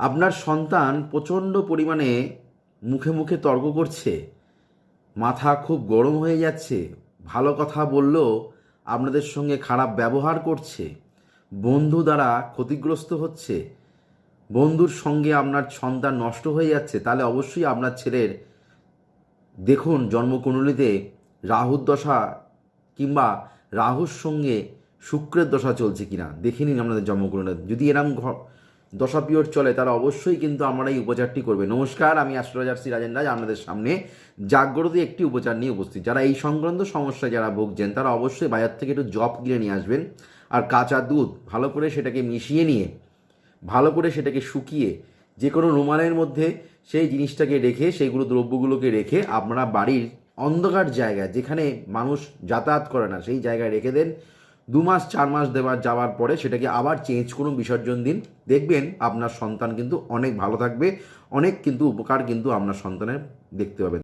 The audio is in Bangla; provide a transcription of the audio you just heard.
আপনার সন্তান প্রচণ্ড পরিমাণে মুখে মুখে তর্ক করছে, মাথা খুব গরম হয়ে যাচ্ছে, ভালো কথা বললেও আপনাদের সঙ্গে খারাপ ব্যবহার করছে, বন্ধু দ্বারা ক্ষতিগ্রস্ত হচ্ছে, বন্ধুর সঙ্গে আপনার সন্তান নষ্ট হয়ে যাচ্ছে, তাহলে অবশ্যই আপনার ছেলের দেখুন জন্মকুণ্ডলিতে রাহুর দশা কিংবা রাহুর সঙ্গে শুক্রের দশা চলছে কিনা দেখে নিন আপনাদের জন্মকুণ্ডলিতে। যদি এরম দশা পিরিয়ড চলে তারা অবশ্যই কিন্তু আমরা এই উপচারটি করবে। নমস্কার, আমি অ্যাস্ট্রোলজার শ্রী রাজেন রাজ আপনাদের সামনে জাগ্রত একটি উপচার নিয়ে উপস্থিত। যারা এই সংক্রান্ত সমস্যায় যারা ভুগছেন তারা অবশ্যই বাজার থেকে একটু জব কিনে নিয়ে আসবেন, আর কাঁচা দুধ ভালো করে সেটাকে মিশিয়ে নিয়ে ভালো করে সেটাকে শুকিয়ে যে কোনো রুমালের মধ্যে সেই জিনিসটাকে রেখে সেইগুলো দ্রব্যগুলোকে রেখে আপনারা বাড়ির অন্ধকার জায়গায় যেখানে মানুষ যাতায়াত করে না সেই জায়গায় রেখে দেন। 2 মাস 4 মাস যাওয়ার পরে সেটাকে আবার চেঞ্জ করুন, বিসর্জন দিন। দেখবেন আপনার সন্তান কিন্তু অনেক ভালো থাকবে, অনেক কিন্তু উপকার কিন্তু আপনার সন্তানের দেখতে পাবেন।